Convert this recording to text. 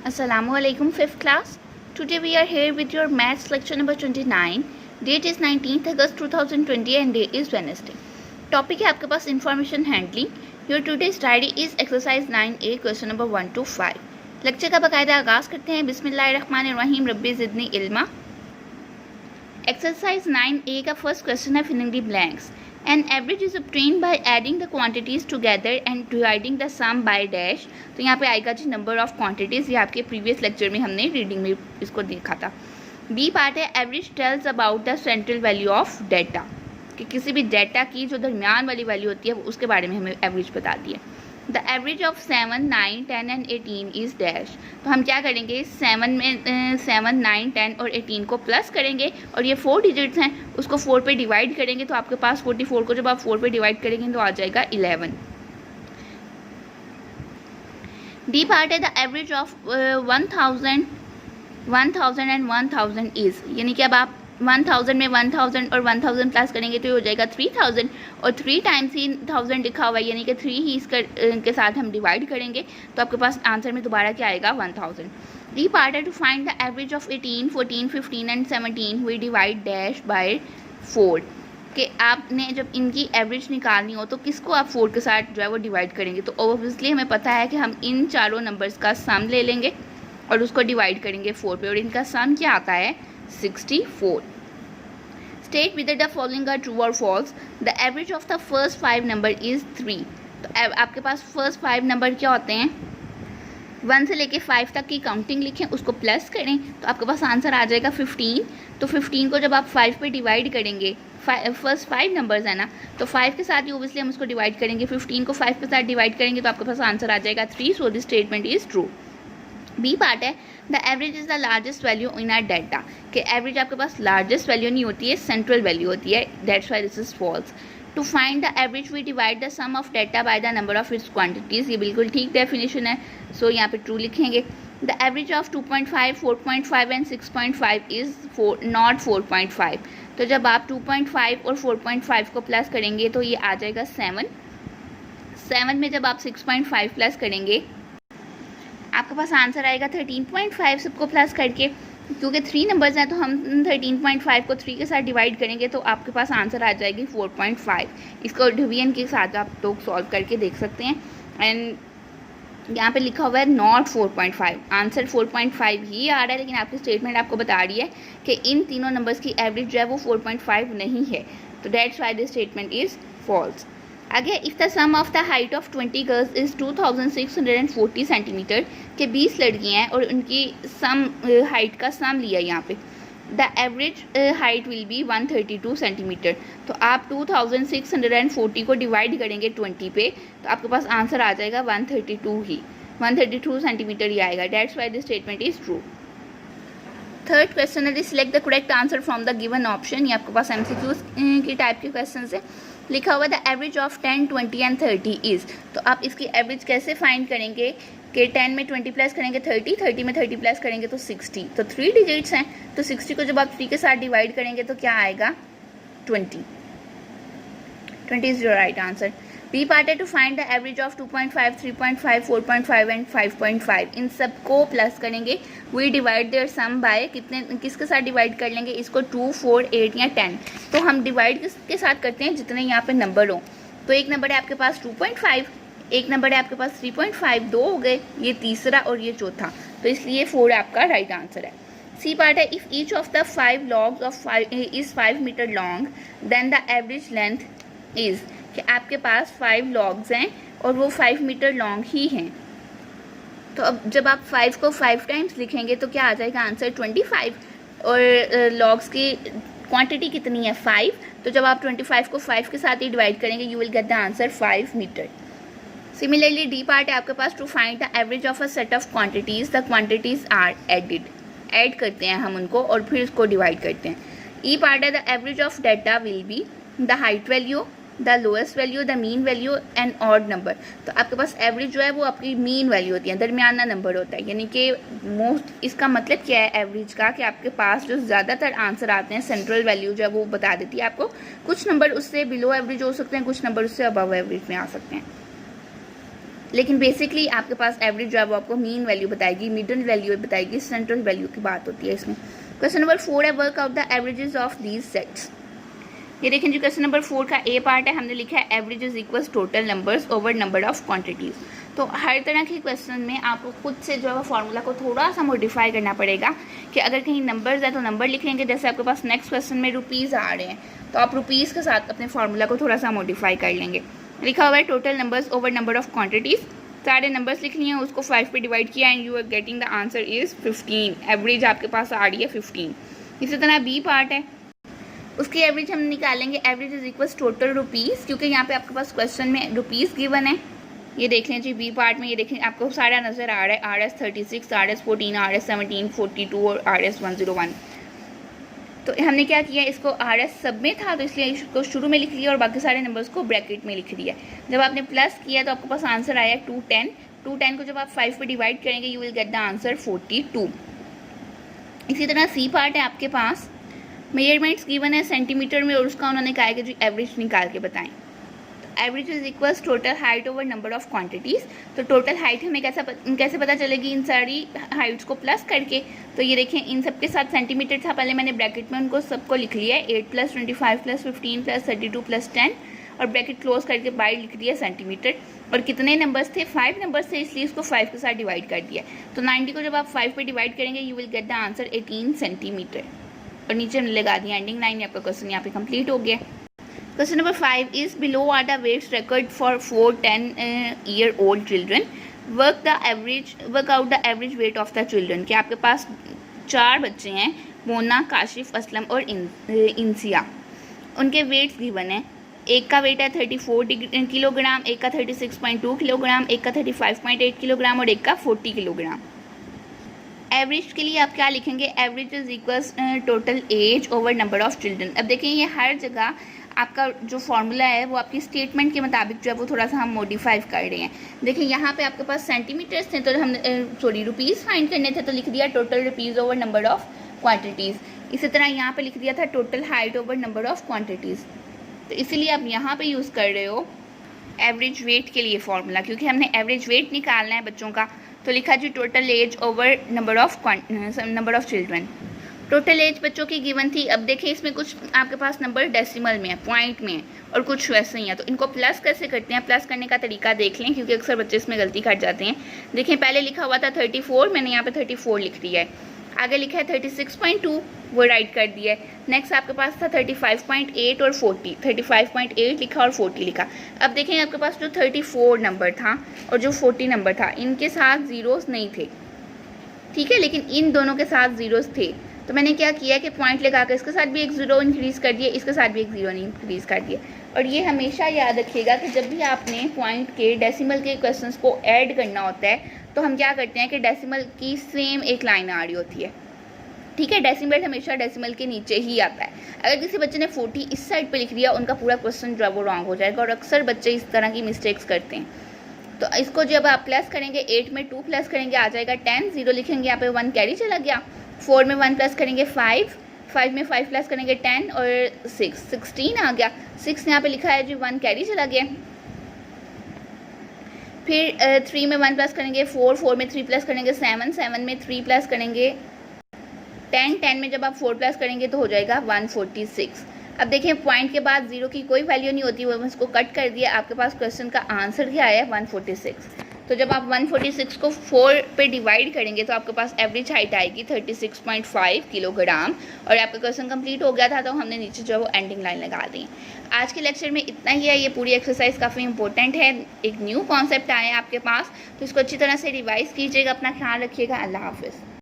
Assalamualaikum 5th class. Today we are here with your maths lecture number 29. Date is 19th August 2020 and day is Wednesday. Topic है आपके पास information handling. Your today's diary is exercise 9A question number 1 to 5. Lecture का बाकायदा आगाज़ करते हैं. बिस्मिल्लाहिर्रहमानिर्रहीम रब्बी ज़िदनी इल्मा. Exercise 9A का first question है filling the blanks. An average is obtained by adding the quantities together and dividing the sum by dash. तो यहाँ पे आएगा जी number of quantities. ये आपके previous lecture में हमने reading में इसको देखा था. B पार्ट है average tells about the central value of data. कि किसी भी डेटा की जो दरमियान वाली वैल्यू होती है वो उसके बारे में हमें एवरेज बताती है. The average of 7, 9, 10 and 18 is dash. तो हम क्या करेंगे, 7 में 7, 9, 10 और 18 को प्लस करेंगे और ये 4 डिजिट्स हैं उसको 4 पे डिवाइड करेंगे तो आपके पास 44 को जब आप 4 पे डिवाइड करेंगे तो आ जाएगा 11. डी पार्ट है the average of 1000 and 1000 is. यानी कि अब आप 1000 में 1000 और 1000 प्लस करेंगे तो ये हो जाएगा 3000 और 3 टाइम्स ही 1000 लिखा हुआ है यानी कि 3 ही इसका के साथ हम डिवाइड करेंगे तो आपके पास आंसर में दोबारा क्या आएगा 1000. डी पार्ट है to find the average of 18, 14, 15 and 17 we divide dash by 4. कि आपने जब इनकी एवरेज निकालनी हो तो किसको आप 4 के साथ जो है वो डिवाइड करेंगे. तो ऑब्वियसली हमें पता है कि हम इन चारों नंबर्स का सम ले लेंगे और उसको डिवाइड करेंगे 4 पे और इनका सम क्या आता है 64. State whether the following are true or false. The average of the first 5 number is 3. तो आपके पास फर्स्ट 5 नंबर क्या होते हैं, 1 से लेके 5 तक की काउंटिंग लिखें उसको प्लस करें तो आपके पास आंसर आ जाएगा 15. तो 15 को जब आप 5 पे डिवाइड करेंगे, फर्स्ट 5 नंबर्स है ना, तो 5 के साथ ही ओबियसली हम उसको डिवाइड करेंगे. 15 को 5 के साथ डिवाइड करेंगे तो आपके पास आंसर आ जाएगा 3. So this statement is true. B part है the average is the largest value in our data. कि एवरेज आपके पास लार्जेस्ट वैल्यू नहीं होती है, सेंट्रल वैल्यू होती है. That's why this is false. To find the average we divide the sum of data by the number of its quantities. ये बिल्कुल ठीक डेफिनेशन है. सो यहाँ पे ट्रू लिखेंगे. The average of 2.5, 4.5 and 6.5 is not 4.5. तो जब आप 2.5 और 4.5 को प्लस करेंगे तो ये आ जाएगा 7. 7 में जब आप 6.5 प्लस करेंगे आपके पास आंसर आएगा 13.5 सबको प्लस करके. क्योंकि 3 नंबर्स हैं तो हम 13.5 को 3 के साथ डिवाइड करेंगे तो आपके पास आंसर आ जाएगी 4.5. इसको डिवीजन के साथ आप लोग सॉल्व करके देख सकते हैं. एंड यहाँ पे लिखा हुआ है नॉट 4.5. आंसर 4.5 ही आ रहा है लेकिन आपकी स्टेटमेंट आपको बता रही है कि इन तीनों नंबर्स की एवरेज जो है वो 4.5 नहीं है. तो that's why this statement is false. आगे if the sum of the height of 20 girls is 2640 centimetre. के 20 लड़कियाँ हैं और उनकी सम हाइट का सम लिया यहाँ पे. The average height will be 132 centimetre. तो आप 2640 को डिवाइड करेंगे 20 पे तो आपके पास आंसर आ जाएगा 132 सेंटीमीटर ही आएगा. That's why this statement is true. Third question है select the correct answer from the given option. ये आपके पास MCQs की टाइप के क्वेश्चन है. लिखा हुआ the average of 10, 20 and 30 is. तो आप इसकी एवरेज कैसे फाइंड करेंगे कि 10 में 20 प्लस करेंगे 30 में 30 प्लस करेंगे तो 60. तो 3 डिजिट्स हैं तो 60 को जब आप 3 के साथ डिवाइड करेंगे तो क्या आएगा 20 is your right answer. B part है to find the average of 2.5, 3.5, 4.5 and 5.5. इन सब को प्लस करेंगे. We divide their sum by किसके साथ डिवाइड कर लेंगे इसको 2, 4, 8 या 10. तो हम डिवाइड किसके साथ करते हैं जितने यहाँ पे नंबर हो. तो एक नंबर है आपके पास 2.5, एक नंबर है आपके पास 3.5, 2 हो गए, ये तीसरा और ये चौथा. तो इसलिए 4 आपका राइट आंसर है. सी पार्ट है if each of the 5 logs of 5 is 5 metre long then the average length is. कि आपके पास 5 लॉग्स हैं और वो 5 मीटर लॉन्ग ही हैं. तो अब जब आप 5 को 5 टाइम्स लिखेंगे तो क्या आ जाएगा आंसर 25. और लॉग्स की क्वांटिटी कितनी है 5. तो जब आप 25 को 5 के साथ ही डिवाइड करेंगे you will get the answer 5 metre. Similarly D part है आपके पास to find the average of a set of quantities. The quantities are added. Add करते हैं हम उनको और फिर उसको डिवाइड करते हैं. ई पार्ट है the average of data will be the height value, the lowest value, the mean value and odd number. तो आपके पास एवरेज जो है वो आपकी मीन वैल्यू होती है, दरमियाना नंबर होता है. यानी कि मोस्ट इसका मतलब क्या है एवरेज का कि आपके पास जो ज़्यादातर आंसर आते हैं सेंट्रल वैल्यू जो है वो बता देती है आपको. कुछ नंबर उससे बिलो एवरेज हो सकते हैं, कुछ नंबर उससे अबव एवरेज में आ सकते हैं. लेकिन बेसिकली आपके पास एवरेज जो है वो आपको मीन वैल्यू बताएगी, मिडल वैल्यू बताएगी, सेंट्रल वैल्यू की बात होती है इसमें। क्वेश्चन नंबर 4 है work out the averages of these sets. ये देखें जी क्वेश्चन नंबर 4 का ए पार्ट है, हमने लिखा है averages equals total numbers over number of quantities. तो हर तरह के क्वेश्चन में आपको खुद से जो है फॉर्मूला को थोड़ा सा मॉडिफाई करना पड़ेगा कि अगर कहीं नंबर्स है तो नंबर लिख लेंगे। जैसे आपके पास नेक्स्ट क्वेश्चन में रुपीज़ आ रहे हैं तो आप रुपीज़ के साथ अपने फार्मूला को थोड़ा सा मॉडिफाई कर लेंगे। लिखा हुआ है total numbers over number of quantities, सारे नंबर्स लिख लिए हैं, उसको 5 पे डिवाइड किया and you are getting the answer is 15। Average आपके पास आ रही है 15। इसी तरह बी पार्ट है, उसकी एवरेज हम निकालेंगे। Average is equals total rupees, क्योंकि यहाँ पे आपके पास क्वेश्चन में रुपीज़ गिवन है। ये देख लें जी बी पार्ट में, ये देखें आपको सारा नज़र आ रहा है, RS 36, RS 14, RS 17, 42 और RS 101। तो हमने क्या किया, इसको RS सब में था तो इसलिए इसको शुरू में लिख लिया और बाकी सारे नंबर्स को ब्रैकेट में लिख दिया। जब आपने प्लस किया तो आपके पास आंसर आया 210। 210 को जब आप 5 पे डिवाइड करेंगे you will get the answer 42। इसी तरह सी पार्ट है आपके पास, मेजरमेंट्स गिवन है सेंटीमीटर में और उसका उन्होंने कहा है कि जो एवरेज निकाल के बताएं। तो average is equals total height over number of quantities. तो टोटल हाइट हमें कैसे पता चलेगी, इन सारी हाइट्स को प्लस करके। तो ये देखें इन सब के साथ सेंटीमीटर था, पहले मैंने ब्रैकेट में उनको सबको लिख लिया है, 8 + 25 + 15 + 32 + 10 और ब्रैकेट क्लोज करके बाय लिख दिया सेंटीमीटर। और कितने नंबर्स थे, 5 नंबर्स थे, इसलिए इसको 5 के साथ डिवाइड कर दिया। तो 90 को जब आप 5 पे डिवाइड करेंगे you will get the answer 18 centimetre. और नीचे हमने लगा दिया एंडिंग लाइन। आपका क्वेश्चन यहाँ पे कंप्लीट हो गया। Question number 5 is below are the weights record for 4-10-year-old children, work out the average weight of the children. कि आपके पास 4 बच्चे हैं, मोना, काशिफ, असलम और इंसिया। उनके वेट्स गिवन है, एक का वेट है 34 किलोग्राम, एक का 36.2 किलोग्राम, एक का 35.8 किलोग्राम और एक का 40 किलोग्राम। एवरेज के लिए आप क्या लिखेंगे, average is equals total age over number of children. अब देखिए ये हर जगह आपका जो फॉर्मूला है वो आपकी स्टेटमेंट के मुताबिक जो है वो थोड़ा सा हम मॉडिफाई कर रहे हैं। देखिए यहाँ पे आपके पास सेंटीमीटर्स थे तो हम रुपीज़ फाइंड करने थे तो लिख दिया total rupees over number of quantities. इसी तरह यहाँ पे लिख दिया था total height over number of quantities. तो इसीलिए आप यहाँ पे यूज़ कर रहे हो एवरेज वेट के लिए फॉर्मूला, क्योंकि हमने एवरेज वेट निकालना है बच्चों का। तो लिखा जी total age over number of children. Total age बच्चों की गिवन थी। अब देखिए इसमें कुछ आपके पास नंबर डेसिमल में है, पॉइंट में है और कुछ वैसे ही है। तो इनको प्लस कैसे करते हैं, प्लस करने का तरीका देख लें क्योंकि अक्सर बच्चे इसमें गलती कर जाते हैं। देखिए पहले लिखा हुआ था 34, मैंने यहाँ पे 34 लिख दिया है। आगे लिखा है 36.2, वो राइट कर दिया है। नेक्स्ट आपके पास था 35.8 और 40, 35.8 लिखा और 40 लिखा। अब देखें आपके पास जो 34 नंबर था और जो 40 नंबर था इनके साथ ज़ीरोस नहीं थे, ठीक है, लेकिन इन दोनों के साथ ज़ीरोस थे। तो मैंने क्या किया कि पॉइंट लगा कर इसके साथ भी एक ज़ीरो इंक्रीज़ कर दिया, इसके साथ भी एक ज़ीरो इंक्रीज़ कर दिया। और ये हमेशा याद रखिएगा कि जब भी आपने पॉइंट के डेसिमल के क्वेश्चंस को ऐड करना होता है तो हम क्या करते हैं कि डेसिमल की सेम एक लाइन आ रही होती है, ठीक है। डेसिमल हमेशा डेसिमल के नीचे ही आता है। अगर किसी बच्चे ने 40 इस साइड पे लिख दिया उनका पूरा क्वेश्चन जो है वो रॉन्ग हो जाएगा और अक्सर बच्चे इस तरह की मिस्टेक्स करते हैं। तो इसको जब आप प्लस करेंगे 8 में 2 प्लस करेंगे आ जाएगा 10, 0 लिखेंगे यहाँ पे 1 कैरी चला गया। 4 में 1 प्लस करेंगे 5, 5 में 5 प्लस करेंगे 10 और 16 आ गया। 6 यहाँ पे लिखा है जी 1 कैरी चला गया। फिर 3 में 1 प्लस करेंगे 4, 4 में 3 प्लस करेंगे 7, 7 में 3 प्लस करेंगे 10, 10 में जब आप 4 प्लस करेंगे तो हो जाएगा 146। अब देखिए पॉइंट के बाद जीरो की कोई वैल्यू नहीं होती, वो इसको कट कर दिया। आपके पास क्वेश्चन का आंसर क्या आया 146। तो जब आप 146 को 4 पे डिवाइड करेंगे तो आपके पास एवरेज हाइट आएगी 36.5 किलोग्राम और आपका क्वेश्चन कंप्लीट हो गया था। तो हमने नीचे जो है वो एंडिंग लाइन लगा दी। आज के लेक्चर में इतना ही है। ये पूरी एक्सरसाइज काफ़ी इंपॉर्टेंट है, एक न्यू कॉन्सेप्ट आया आपके पास, तो इसको अच्छी तरह से रिवाइज कीजिएगा। अपना ख्याल रखिएगा। अल्लाह हाफिज़।